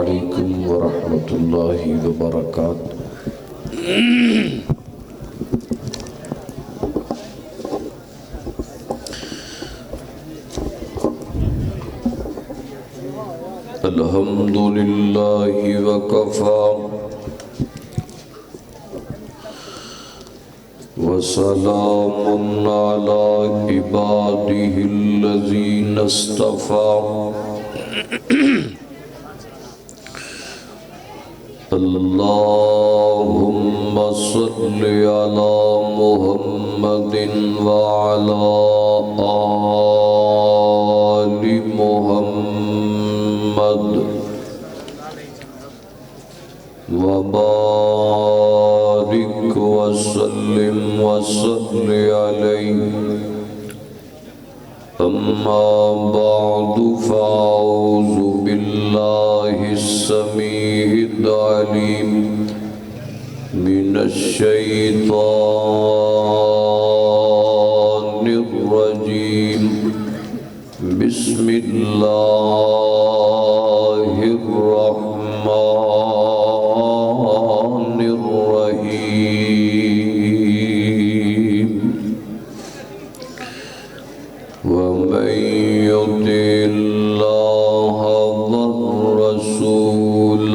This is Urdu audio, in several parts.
علیکم ورحمۃ اللہ وبرکاتہ۔ الحمد للہ وکفی وسلام علی عبادہ الذین اصطفی۔ اللہم صل علی محمد وعلی آل محمد وبارک وسلم وصل علیہ۔ اما بعد فاعوذ باللہ السمیع العلیم من الشیطان الرجیم۔ بسم اللہ الرحمن الرحیم۔ ومن يطع الله والرسول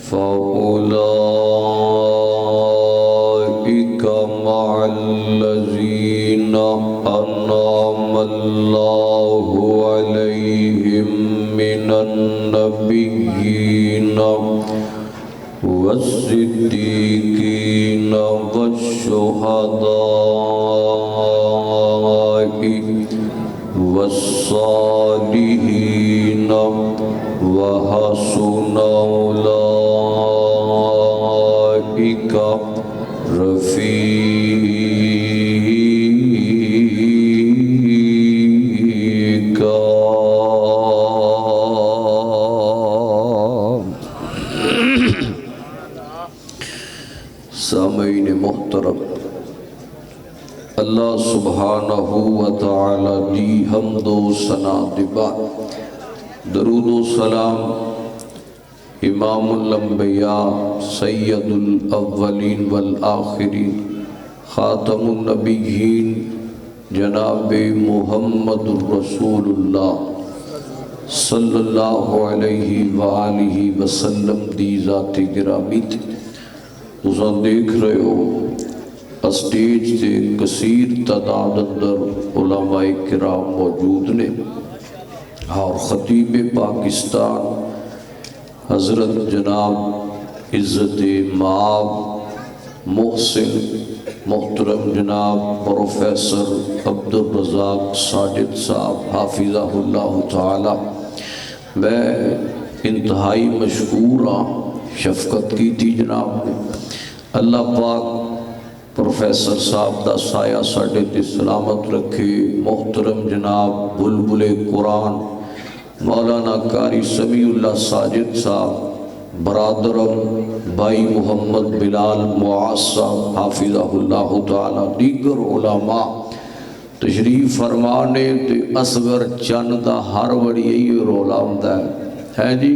فأولئك مع الذين أنعم الله عليهم من النبيين والصديقين والشهداء والصالحين وحسن أولئك رفيقا۔ سامعین محترم، اللہ سبحانہ وتعالی دی حمد و ثنا دی بعد درود و سلام امام الانبیاء سید الاولین والآخرین خاتم النبیین جناب محمد رسول اللہ صلی اللہ علیہ وآلہ وسلم دی ذات گرامی تھی۔ تساں دیکھ رہے ہو اسٹیج سے کثیر تعداد اندر علماء کرام موجود نے، اور خطیب پاکستان حضرت جناب عزت مآب محسن محترم جناب پروفیسر عبدالرزاق ساجد صاحب حافظہ اللہ تعالی، میں انتہائی مشکور ہاں، شفقت کی تھی جناب نے۔ اللہ پاک پروفیسر صاحب دا سایہ ساڑھے تے سلامت رکھے۔ محترم جناب بلبل قرآن مولانا قاری سمیع اللہ ساجد صاحب، برادرم بھائی محمد بلال معاذ صاحب حافظہ اللہ تعالی، دیگر علماء تشریف فرمانے تے اصغر چند دا ہر وڑی یہی رولا ہوندہ ہے جی۔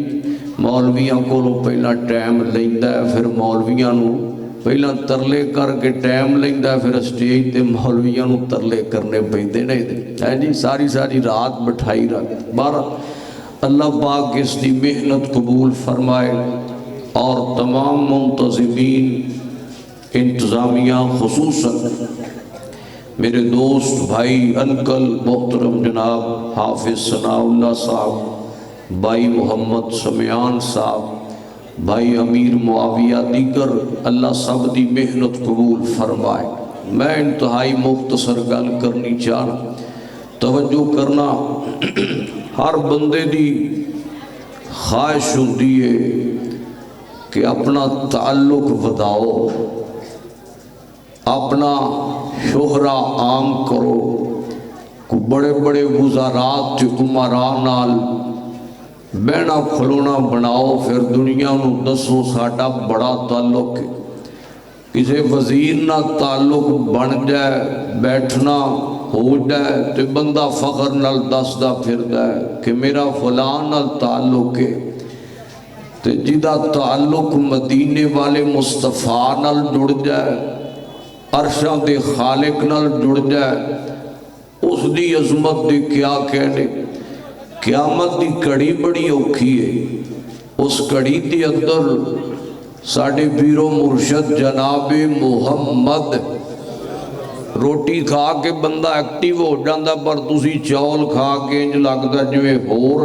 مولویاں کو پہلا ٹائم لیندہ ہے، پھر مولویاں نو پہلا ترلے کر کے ٹائم لیندہ ہے، پھر اسٹیج تے مولویاں نو ترلے کرنے پیندے نہیں دے ہے جی۔ ساری رات بٹھائی رکھ بارہ اللہ پاک اس دی محنت قبول فرمائے، اور تمام منتظمین انتظامیہ خصوصاً میرے دوست بھائی انکل محترم جناب حافظ ثناء اللہ صاحب، بھائی محمد سمیان صاحب، بھائی امیر معاویہ، دیگر اللہ سب دی محنت قبول فرمائے۔ میں انتہائی مختصر گل کرنی چاہنا، توجہ کرنا، ہر بندے دی خواہش ہوتی ہے کہ اپنا تعلق وداؤ، اپنا شہرہ عام کرو، کو بڑے بڑے وزارات تے عمراء نال بہنا کھلونا بناؤ، پھر دنیا نو دسو ساڈا بڑا تعلق ہے۔ کسی وزیر نہ تعلق بن جائے، بیٹھنا ہو جائے تو بندہ فخر نال دسدا پھردا ہے کہ میرا فلان نال تعلق ہے، تے جدا تعلق مدینے والے مصطفیٰ نال جڑ جائے، عرشاں دے خالق نال جڑ جائے، اس دی عظمت دی کیا کہنے۔ قیامت دی کڑی بڑی اوکھی ہے، اس کڑی دی اندر ساڑھے پیر و مرشد جناب محمد روٹی کھا کے بندہ ایکٹیو ہو جاندہ، پر تسی چاول کھا کے انج لگتا جویں ہور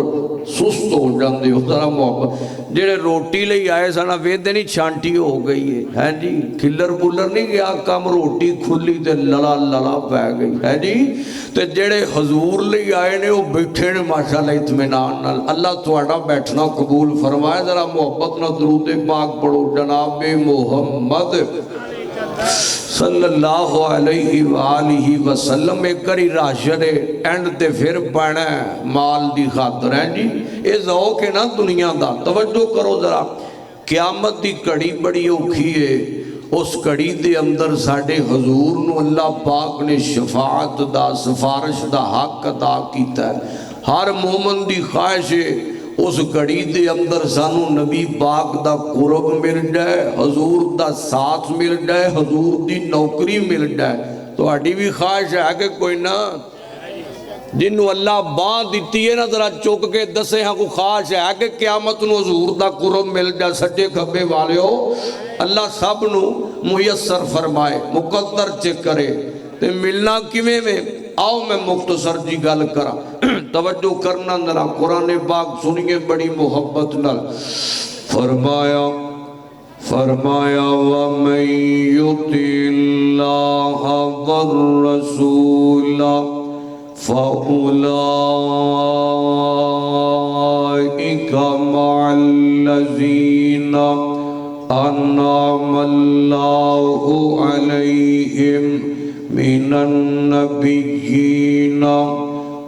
سست ہو جاندے ہو۔ ذرا محبت جڑے روٹی لئی آئے سانا ویدے نہیں چھانٹی ہو گئی ہے جی، کھلر بلر نہیں گیا کم، روٹی کھلی تے للا للا پہ گئی ہے جی۔ تے جڑے حضور لئی آئے نے وہ بیٹھے نے ماشاءاللہ اطمینان نال۔ اللہ تہاڈا بیٹھنا قبول فرمائے۔ ذرا محبت نہ درود پاک پڑھو جناب محمد صلی اللہ علیہ وآلہ وسلم۔ ایک کری راشد اینڈ تے پھر پڑھنا ہے مال دی خاطر ہے جی، اے ذوق ہے نا دنیا دا۔ توجہ کرو ذرا، قیامت دی کڑی بڑی اوکھی ہے، اس کڑی دے اندر ساڑھے حضور نو اللہ پاک نے شفاعت دا سفارش دا حق عطا کیتا ہے۔ ہر مومن دی خواہش ہے اس گھڑی دے اندر سانو نبی پاک دا قرب مل جائے، حضور دا ساتھ مل جائے، حضور دی نوکری مل جائے۔ تو آٹی بھی خواہش ہے کہ کوئی نہ جنہوں اللہ باں دیتی ہے نا ذرا چوک کے دسے ہاں کو خواہش ہے کہ قیامت نو حضور دا قرب مل جائے۔ سجے کھبے والے ہو اللہ سب نو میسر فرمائے، مقدر چیک کرے۔ تے ملنا کیویں میں آؤ میں مختصر جی گل کرا، توجہ کرنا ذرا، قرآن پاک سنیے بڑی محبت نال۔ فرمایا وَمَن يُطِعِ اللَّهَ وَالرَّسُولَ فَأُولَئِكَ مَعَ الَّذِينَ أَنْعَمَ اللَّهُ عَلَيْهِمْ من النبيين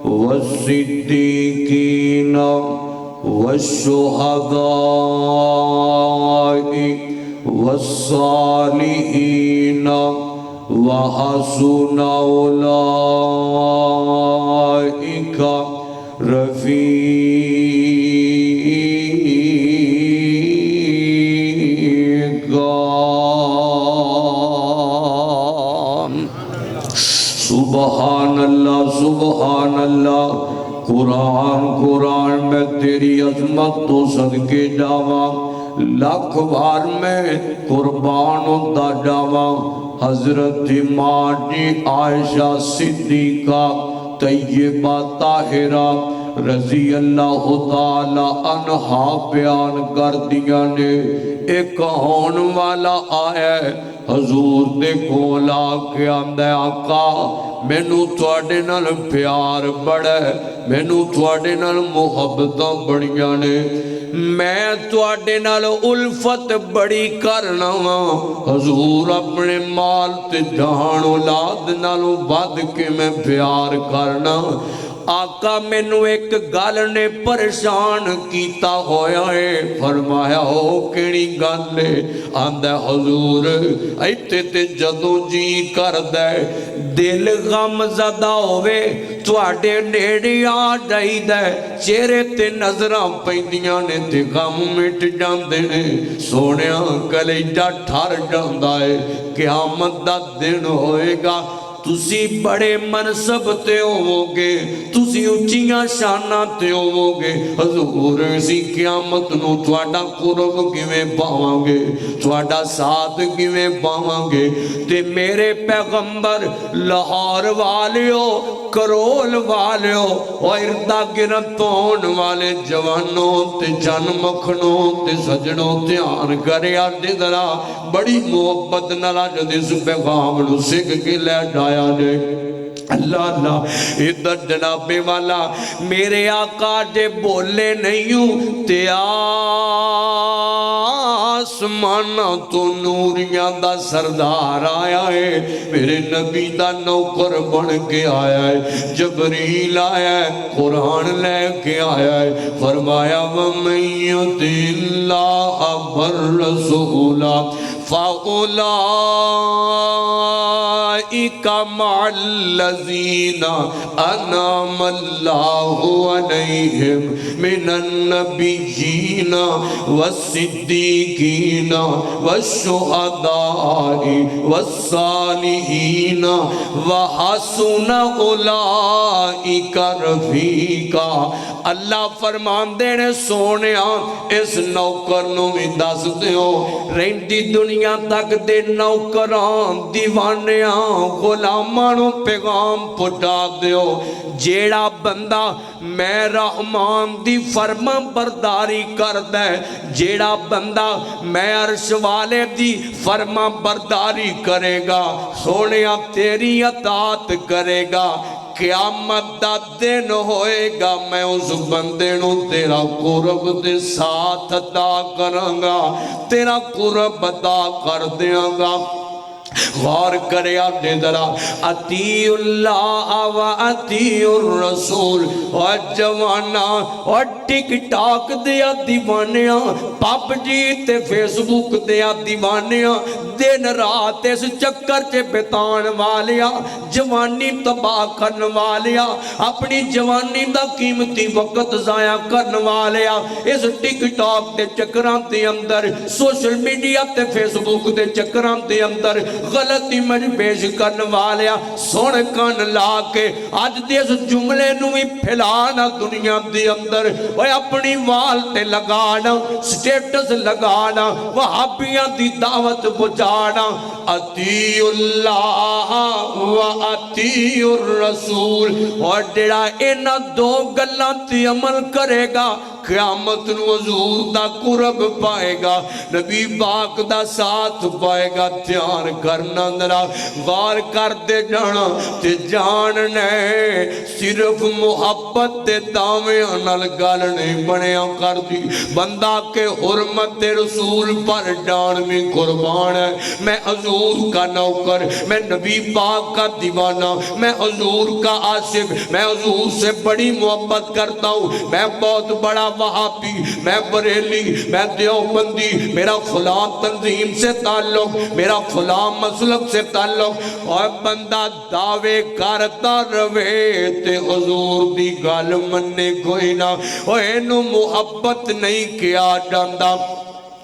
والصديقين والشهداء والصالحين وحسن أولئك رفيقا۔ سبحان اللہ سبحان اللہ۔ قرآن میں تیری عظمت تو صدقے جاواں، لاکھ بار میں قربان ہوتا جاواں۔ حضرت ماں جی عائشہ صدیقہ طیبہ طاہرہ رضی اللہ تعالی عنہا بیان کر دیا نے، ایک ہون والا آیا ہے حضور دے کولا کے آندے آقا مینو تواڈے نال پیار بڑا ہے، مینو تواڈے نال محبتاں بڑیاں نے، میں تواڈے نال الفت بڑی کرنا ہاں۔ حضور اپنے مال تے جان اولاد نالوں ود کے میں پیار کرنا۔ آقا مینو ایک گل نے پریشان کیتا ہویا ہے۔ فرمایا ہو کیڑی گل ہے؟ آندہ حضور ایتے تے جدوں جی کر دے دل غم زدہ ہوئے تواڈے نیڑے آ جائی دے، چہرے تے نظراں پیندیاں نے تے غم مٹ جاندے نے، سونیاں کلیجہ ٹھار جاندہ ہے۔ قیامت دا دن ہوئے گا، تسی بڑے منصب تے ہووگے، تسی اچھیاں شانہ تے ہووگے، حضور اسی قیامت نو تواڈا قرب کیویں پاواں گے، تواڈا ساتھ کیویں پاواں گے؟ تے میرے پیغمبر لاہور والیو، کرول والیو، اور اردہ گرتون والے جوانوں تے جن مکھنوں تے سجنوں تے آن کرے آٹے درہ بڑی محبت نلا جدیس پیغام نو سکھ کے لے جائے دے۔ اللہ اللہ ادھر جناب والا میرے آقا جے بولے نہیں ہوں تے آسمانہ تو نوریاں دا سردار آیا ہے، میرے نبی دا نوکر بن کے آیا ہے، جبریل آیا ہے، قرآن لے کے آیا ہے۔ فرمایا وَمَن يُطِعِ اللَّهَ وَالرَّسُولَ فَأُولَئِكَ اولئک مع الذین انعم اللہ علیہم من النبیین والصدیقین والشہداء والصالحین وحسن اولئک رفیقا۔ اللہ فرمان دینے سونیا اس نوکر نو بھی دس دیو رہندی دنیا تک دے نوکران دیوانیاں غلامانو پیغام پٹا دیو جیڑا بندہ میں رحمان دی فرما برداری کر دے، جیڑا بندہ میں عرش والے دی فرما برداری کرے گا، سونیا تیری اطاعت کرے گا، قیامت دا دن ہوئے گا میں اس بندے نو تیرا قرب دے ساتھ عطا کرانگا، تیرا قرب عطا کر دیاں گا۔ غور کرے آدھے ذرا اطیع اللہ و اطیع الرسول اور جوانا اور ٹک ٹاک دیا دیوانیاں پاپ جی تے فیس بک دیا دیوانیاں دن رات اس چکر چے بتان والیا جوانی تباہ کرن والیا اپنی جوانی دا قیمتی وقت ضائع کرن والیا اس ٹک ٹاک دے چکران دے اندر سوشل میڈیا تے فیس بک دے چکران دے اندر غلطی مجھ پیش کرن والیا سوڑ کن لا کے آج دیس جملے نوی پھیلانا دنیا دی اندر وہ اپنی وال تے لگانا سٹیٹس لگانا وہابیاں دی دعوت بجانا اطیع اللہ و اطیع الرسول اور ڈیڑا اینا دو گلاں تی عمل کرے گا قیامت نو حضور دا قرب پائے گا نبی پاک دا ساتھ پائے گا دھیان کرنا ذرا غور کر دے جانا تے جاننے صرف محبت دے دعویاں نال گل نہیں بنیا کر دی بندہ کے حرمت رسول پر جان میں قربان ہے میں حضور کا نوکر میں نبی پاک کا دیوانہ میں حضور کا عاشق میں حضور سے بڑی محبت کرتا ہوں میں بہت بڑا وہابی میں بریلی میں دیوبندی میرا فلاں تنظیم سے تعلق میرا فلاں مسلک سے تعلق اور بندہ دعوے کرتا روے تے حضور دی گل مننے کوئی نہ اور اینو محبت نہیں کیا جاندہ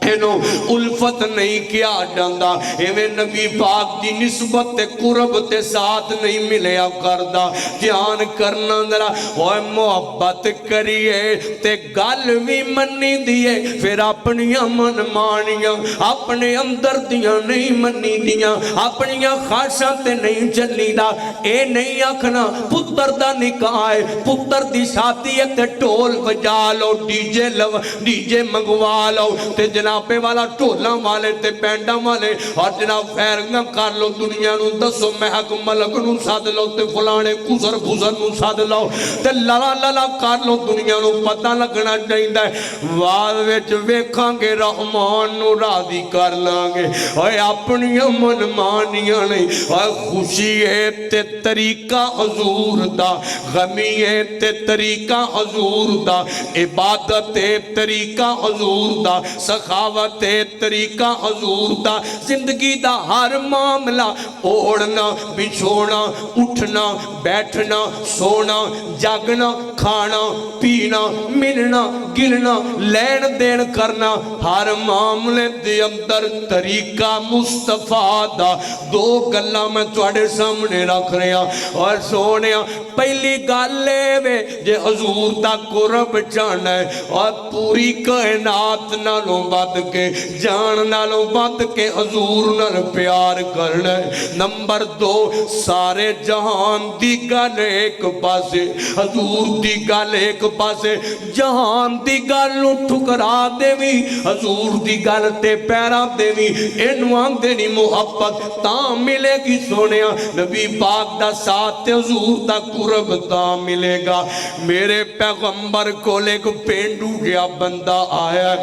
اینو الفت نہیں کیا جاندہ ایویں نبی پاک دی نسبت تے قرب تے ساتھ نہیں ملیا کردہ دھیان کرنا ذرا اوہ محبت کریے تے گل بھی منی دیئے پھر اپنی من مانیاں اپنے اندر دیاں نہیں منی دیاں اپنی خواہشاں تے نہیں چلی دا اے نہیں آکھنا پتر دا نکاح ہے پتر دی شادی ہے تے ٹول بجا لو ڈی جے منگوا لو تے جناب پہ والا ٹولاں والے تے بینڈاں والے اور جناب فیرنگاں کر لو دنیا نو دسو محک ملک نو ساد لو تے فلانے کسر بھوزر نو ساد لو تے لالا لالا کر لو دنیا نو پتہ لگنا چاہیندہ ہے واد وچ ویکھاں گے رحمان نو راضی کر لانگے اور اپنی من مانیاں نہیں اور خوشی ہے تے طریقہ حضور دا غمی ہے تے طریقہ حضور دا عبادت ہے طریقہ حضور دا سخاوت طریقہ حضور دا زندگی دا ہر معاملہ اوڑنا بچھونا اٹھنا بیٹھنا سونا جاگنا کھانا پینا ملنا گلنا لین دین کرنا ہر معاملے دے اندر طریقہ مصطفیٰ دا دو گلہ میں توڑے سامنے رکھ رہے ہیں اور سونے پہلی گالے میں جے حضور دا قرب جانا ہے اور پوری کائنات نالوں بات کے جان نالوں بات کے حضور نال پیار کرنا ہے نمبر دو سارے جہان دی گل ایک پاسے حضور دی گل ایک پاسے جہان دی گل نو ٹھکرا دیوی حضور دی گل تے پیرا دیوی انوان دینی محبت تاں ملے گی سونیا نبی پاک دا ساتھ حضور دا قرب تاں ملے گا میرے پیغمبر کو لے کو پینڈو گیا بندہ آیا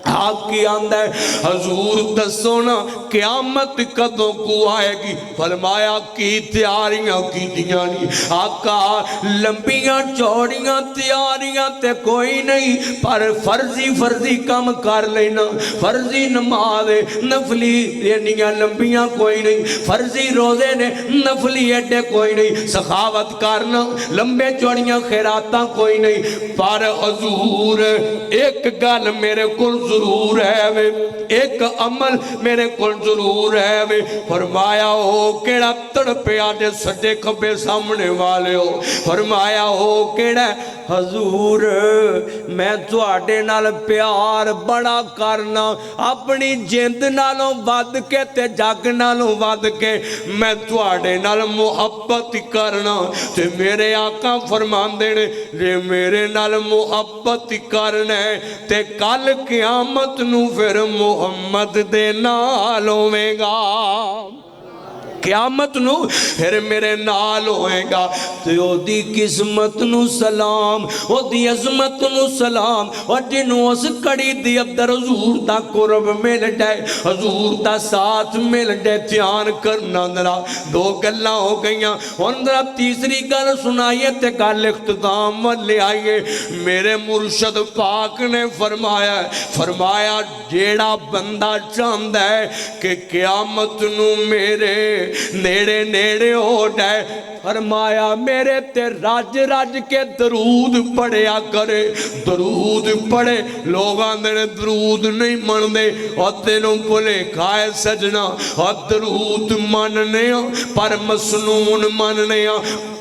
آپ کی آندہ ہے حضور دسو نا قیامت کدوں کو آئے گی؟ فرمایا کی تیاریاں کی دیاں نہیں آقا، لمبیاں چوڑیاں تیاریاں تے کوئی نہیں، پر فرضی کم کر لینا، فرضی نماز نفلی اینیاں لمبیاں کوئی نہیں، فرضی روزے نے نفلی ایڈے کوئی نہیں، سخاوت کرنا لمبے چوڑیاں خیراتاں کوئی نہیں، پر حضور ایک گل میرے کل ضرور ہے وے، ایک عمل میرے کل ضرور ہے وے۔ فرمایا ہو کیڑا تڑپے آجے سجے کھبے سامنے والے ہو، فرمایا ہو کیڑا حضور میں تواڈے نال پیار بڑا کرنا، اپنی جند نالوں ود کے تے جگ نالوں ود کے میں تواڈے نال محبت کرنا، تے میرے آقا فرماندے نے جے میرے نال محبت کرنا ہے تے کل قیامت نو پھر محمد دے نال ہوے گا، قیامت نو پھر میرے نال ہوئے گا، تے او دی قسمت نو سلام، او دی عظمت نو سلام، اور جنہوں اس کڑی دی ابدر حضور دا قرب مل جائے، حضور دا ساتھ مل جائے، دھیان کرنا ذرا دو گلاں ہو گئیاں، اور ذرا تیسری گل سنائیے تے گل اختتام لے آئیے۔ میرے مرشد پاک نے فرمایا جیڑا بندہ چاہتا ہے کہ قیامت نو میرے نیڑے نیڑے ہو جائے، فرمایا میرے تے راج راج کے درود پڑھیا کرے، درود پڑھے، لوگ آندے درود نہیں مندے، اور تینوں بولے کھائے سجنا، اور درود مننے پر مسنون مننے،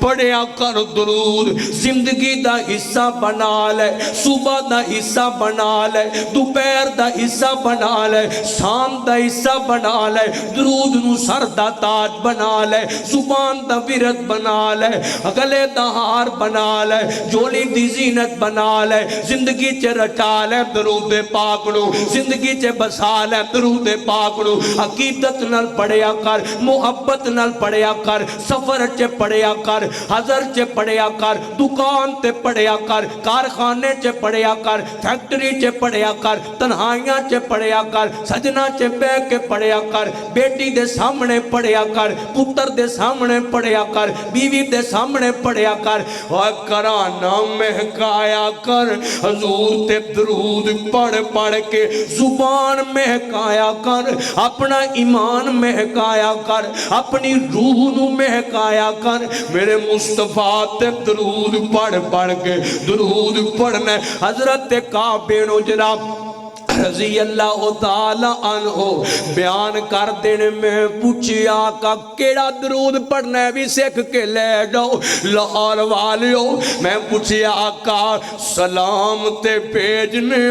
پڑھیا کر درود، زندگی دا حصہ بنا لے، صبح دا حصہ بنا لے، دوپہر دا حصہ بنا لے، شام دا حصہ بنا لے، درود نو سر دا تاج بنا لے، زبان دا ورد بنا لے، گلے دا ہار بنا لے، جولی دی زینت بنا لے، زندگی چے رچا لے درود پاک نو، زندگی چے بسا لے درود پاک نو، عقیدت نال پڑھیا کر، محبت نال پڑھیا کر، سفر چے پڑھیا کر، حضر چے پڑھیا کر، دکان تے پڑھیا کر، کارخانے چے پڑھیا کر، فیکٹری چے پڑھیا کر، تنہائیاں چے پڑھیا کر، سجنا چے بے کے پڑھیا کر، بیٹی دے سامنے پڑھیا کر، پتر دے سامنے پڑھیا کر، بیوی دے سامنے پڑھیا کر، اور کرانا مہکایا کر، حضور تے درود پڑھ پڑھ کے زبان مہکایا کر، اپنا ایمان مہکایا کر، اپنی روح نو مہکایا کر، میرے مصطفیٰ تے درود پڑھ پڑھ کے درود پڑھنے۔ حضرت کعب بن عجرہ رضی اللہ تعالیٰ عنہ بیان کر دینے میں پوچھی آقا کیڑا درود پڑھنے بھی سیکھ کے لے جاؤ لاہور والیو، میں پوچھی آقا سلام تے بھیجنے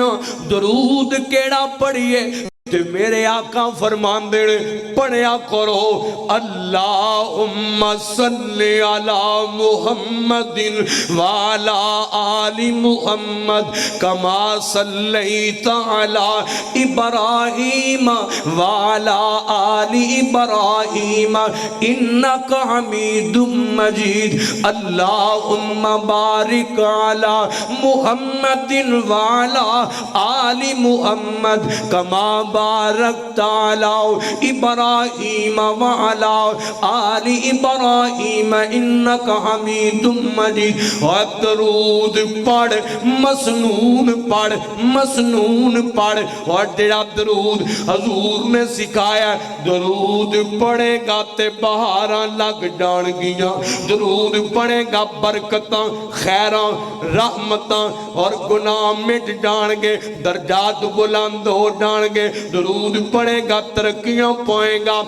درود کیڑا پڑھئے، تے میرے آقا فرمان دے پڑھیا کرو اللہم صلی علی محمد وعلا آل محمد کما صلیت علی ابراہیم وعلا آل ابراہیم انکا حمید مجید اللہم بارک علی محمد وعلا آل محمد کما بارکت علی ابراہیم وعلا آل ابراہیم انکا حمید مجید، اور درود پڑھ مسنون پڑھ مسنون پڑھ، اور جڑا درود حضور نے سکھایا درود پڑھے گا تے بہاراں لگ جان گیاں، درود پڑھے گا برکتاں خیراں رحمتاں اور گناہ مٹ جان گے، درجات بلند ہو جان گے، درود پڑھے گا ترقیاں پائے گا،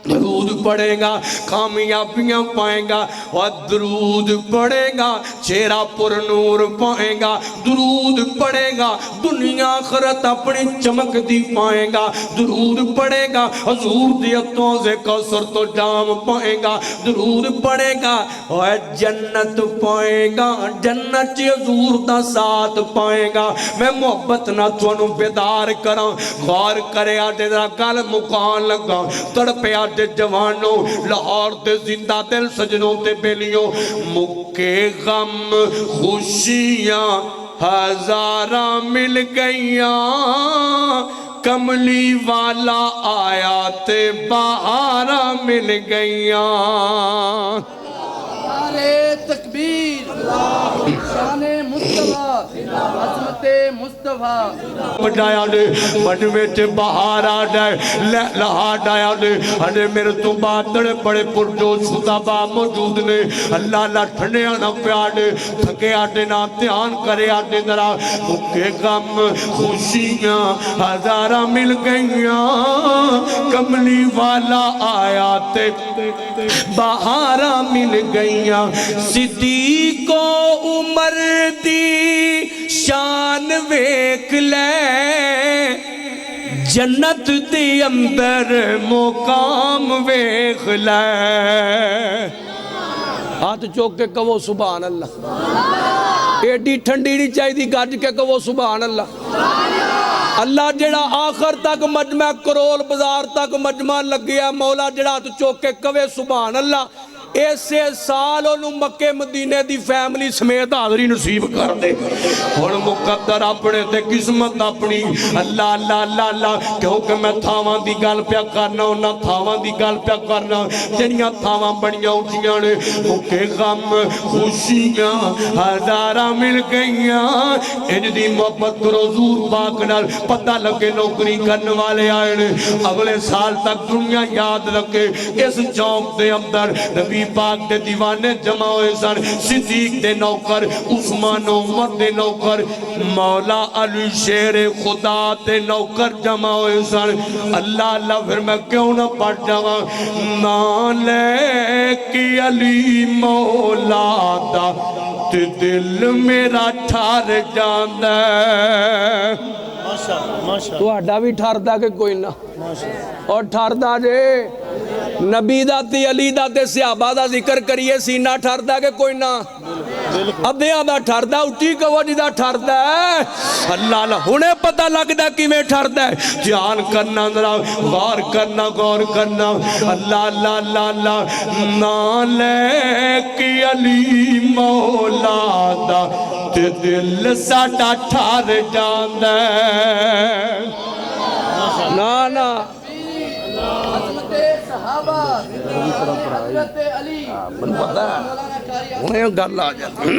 درود پڑھے گا کامیابیاں پائیں گا، اور درود پڑھے گا چہرہ پر نور پائیں گا، درود پڑھے گا دنیا آخرت اپنی چمک دی پائیں گا، درود پڑھے گا حضور دی عطوں سے کوثر تو جام پائیں گا، درود پڑھے گا اور جنت پائیں گا، جنت چی حضور دا ساتھ پائیں گا۔ میں محبت نہ تھوانو بیدار کراں، غور کرے آجے ذرا گل مکان لگا، تڑپے آجے جوانوں لاہور دے زندہ دل سجنوں تے بیلیوں، مکے غم خوشیاں ہزاراں مل گئیاں کملی والا آیا تے بہاراں مل گئیاں نعرے تکبیر شان مصطفیٰ عظمت مصطفیٰ بڑھایا دے بڑھوے تے بہار آ جائے لہا ڈایا دے ہنے میرے تو باتڑے بڑے پرجوش خطابہ موجود نے اللہ اللہ ٹھنڈے آنا پیار دے تھکے آٹے نا تیان کرے آٹے درہ مکے غم خوشیاں ہزاراں مل گئیاں کملی والا آیا تے بہاراں مل گئیاں صدیق و عمر دی شان ویک لے جنت دی اندر مقام ویکھ لے ہاتھ چوک کے کہو سبحان اللہ ایڈی ٹھنڈی نہیں چاہی دی گاج کے کہو سبحان اللہ اللہ جڑا آخر تک مجمع کرول بازار تک مجمع لگ گیا مولا جڑا ہاتھ چوک کے کہو سبحان اللہ ایسے سال انہوں مکہ مدینے دی فیملی سمیت حاضری نصیب کر دے اور مقدر اپنے تے قسمت اپنی اللہ اللہ اللہ اللہ کیونکہ میں تھاواں دی گل پیا کرنا نہ تھاواں دی گل پیا کرنا جنیاں تھاواں بڑیاں اٹھیاں نے مکے غم خوشیاں ہزاراں مل گئیاں ان دی محبت کرو حضور پاک نال پتہ لگے نوکری کرنے والے آئے نے اگلے سال تک دنیا یاد رکھے اس چوک دے اندر نبی پاک دے دیوانے جمع ہوئے سن صدیق دے نوکر عثمان و عمر دے نوکر مولا علی شیر خدا دے نوکر جمع ہوئے سن اللہ اللہ پھر میں کیوں نہ پڑھ جاواں نالے کی علی مولا دا تے دل میرا ٹھار جاندہ تو اڈا بھی ٹھار دا کہ کوئی نہ اور ٹھار دا جے نبی دا تے علی دا تے صحابہ دا ذکر کریے سینہ ٹھار دا کہ کوئی نہ ادھیاں دا ٹھار دا اٹھی کہو جی دا ٹھار دا اللہ اللہ انہیں پتہ لگ دا کی میں ٹھار دا جان کرنا غور کرنا اللہ اللہ اللہ اللہ نالے کی علی مولا دا تے دل ساٹا ٹھار جاندہ نا عظمت صحابہ حضرت علی انہیں گل آ جاتا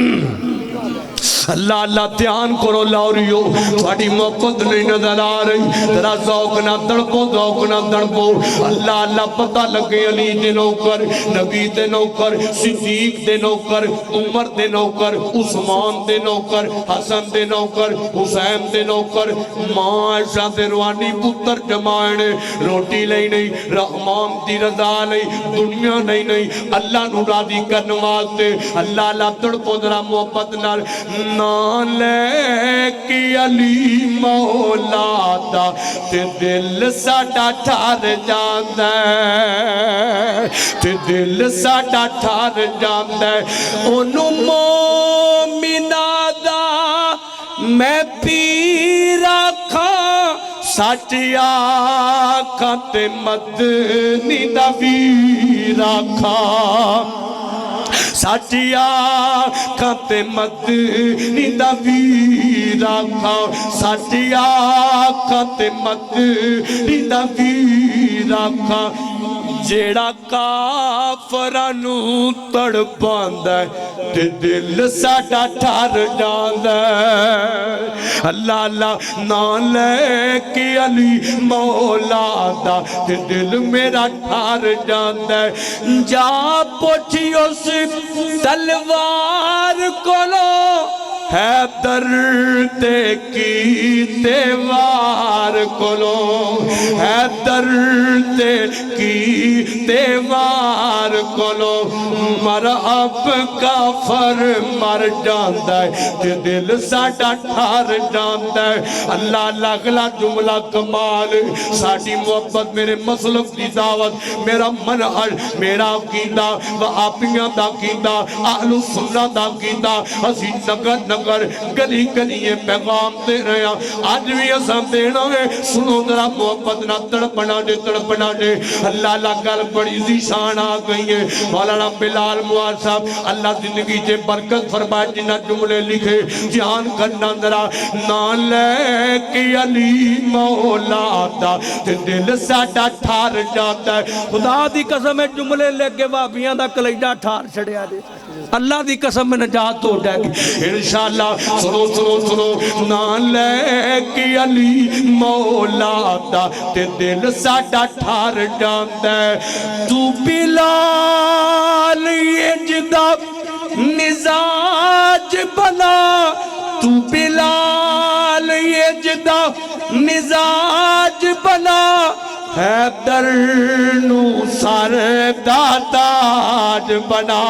اللہ اللہ دھیان کرو لاؤریو تھوڑی محبت نہیں نظر آ رہی ترا ذوق نہ تڑپو اللہ اللہ پتہ لگے علی دے نوکر نبی دے نوکر صدیق دے نوکر عمر دے نوکر عثمان دے نوکر حسن دے نوکر حسین دے نوکر ماں عائشہ دے روانی پتر جمائنے روٹی لئی نہیں رحمان دی رضا نہیں دنیا نہیں اللہ نو راضی کرنے واسطے اللہ اللہ تڑپو ذرا محبت نال نالے کی علی مولا دا تے دل ساڈا ٹھار جاندہ تے دل ساڈا ٹھار جاندہ انہوں مومنہ دا میں پیرا کھا ساٹیا کھاتے مدنی دا ویرا کھا ساٹیا کھاتے مدنی دا ویرا کھا ساٹیا کھاتے مدنی دا ویرا کھا جیڑا کافرانو تڑپاندہ تے دل ساڈا ٹھار جاندہ اللہ اللہ نالے کی علی مولا دا تے دل میرا ٹھار جاندہ جا پوچھی اس تلوار کولو حیدر تے کی تیوار کولو حیدر تے کی تیوار کولو مرحب کافر مر جاندہ ہے تے دل ساڈا ٹھار جاندہ ہے اللہ اللہ اگلا جملہ کمال ساڈی محبت میرے مسلک دی دعوت میرا منحج میرا عقیدہ وہابیاں دا عقیدہ اہل سنت دا عقیدہ اسی نگر نگر گلی گلی یہ پیغام دے رہے ہیں آج بھی اساں دینا ہے سنو ذرا محبت نہ تڑپنا دے اللہ اللہ گل بڑی ذیشان آ گئی ہے مولانا بلال معاذ صاحب اللہ زندگی سے برکت فرمائے جنہ جملے لکھے دھیان کرنا ذرا نہ لے کے علی مولا دا تے دل ساڈا ٹھار جاتا ہے خدا دی قسم ہے جملے لے کے بابیاں دا کلیجہ ٹھار چھڑیا دے اللہ دی قسم میں نجات ہو جائے گی انشاءاللہ سنو سنو سنو نہ لے کے علی مولا دا تے دل ساڈا ٹھار جاتا ہے تو بلال اجدا مزاج بنا تو بلال اجدا مزاج بنا حیدر نو سر دا تاج بنا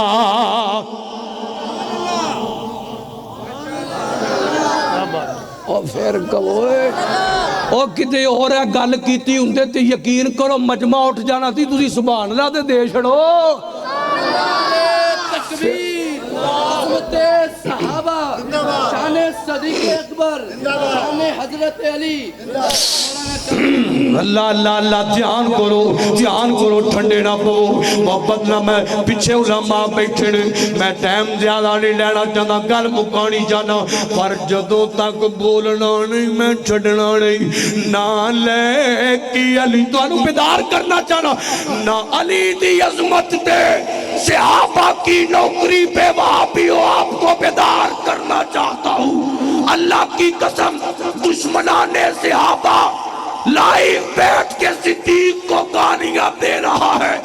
اور پھر کہوئے اور کتے اور ہے گل کیتی ہوندے تے یقین کرو مجمع اٹھ جانا تھی تُسی سبحان اللہ دے دے چھڑو تکبیر عظمت صحابہ شان صدیق اکبر شان حضرت علی اللہ اللہ اللہ دھیان کرو ٹھنڈے نہ پو محبت نہ میں پیچھے علماء بیٹھے میں ٹائم زیادہ نہیں لینا چاہتا گل مکانی جانا پر جدوں تک بولنا نہیں میں چھڑنا نہیں نہ لے کی علی تو انہوں بیدار کرنا چاہنا نہ علی دی عظمت دے صحابہ کی نوکری پہ وہاں بھی ہو آپ کو بیدار کرنا چاہتا ہوں اللہ کی قسم دشمنان صحابہ لائیو بیٹھ کے صدیق کو گالیاں دے رہا ہے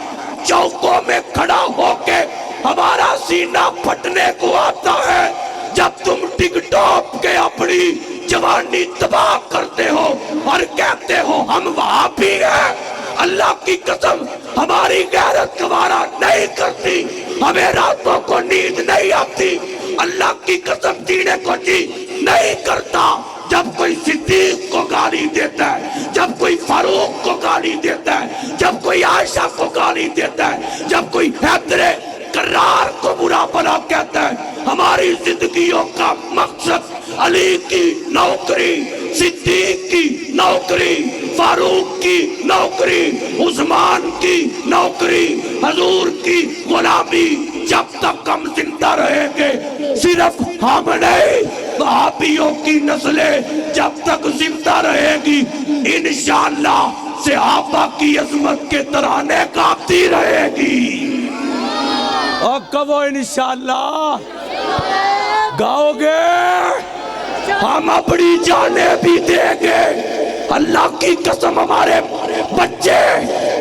چوکوں میں کھڑا ہو کے ہمارا سینہ پھٹنے کو آتا ہے جب تم ٹک ٹاپ کے اپنی جوانی تباہ کرتے ہو اور کہتے ہو ہم وہاں بھی ہیں اللہ کی قسم ہماری غیرت گوارا نہیں کرتی ہمیں راتوں کو نیند نہیں آتی اللہ کی قسم جینے کو جی نہیں کرتا جب کوئی صدیق کو گالی دیتا ہے جب کوئی فاروق کو گالی دیتا ہے جب کوئی عائشہ کو گالی دیتا ہے جب کوئی حیدر کرار کو برا بھلا کہتا ہے ہماری زندگیوں کا مقصد علی کی نوکری صدیق کی نوکری فاروق کی نوکری عثمان کی نوکری حضور کی غلامی جب تک ہم زندہ رہیں گے صرف ہم نہیں وہابیوں کی نسلیں جب تک زندہ رہے گی انشاءاللہ صحابہ کی عظمت کے ترانے گاتی رہے گی اور کب ہو انشاءاللہ گاؤ گے ہم اپنی جانیں بھی دیں گے اللہ کی قسم ہمارے بچے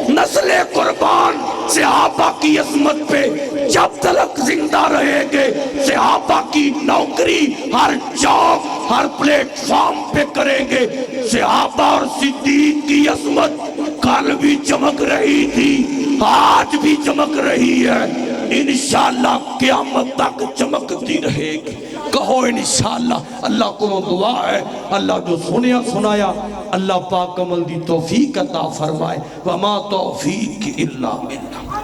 نسل قربان صحابہ کی عظمت پہ جب تلک زندہ رہیں گے صحابہ کی نوکری ہر جاب ہر پلیٹ فارم پہ کریں گے صحابہ اور صدیق کی عظمت کل بھی چمک رہی تھی آج بھی چمک رہی ہے انشاءاللہ قیامت تک چمکتی رہے گی کہو انشاءاللہ اللہ کو دعا ہے اللہ جو سنیا سنایا اللہ پاک عمل دی توفیق عطا فرمائے وما توفیق الا باللہ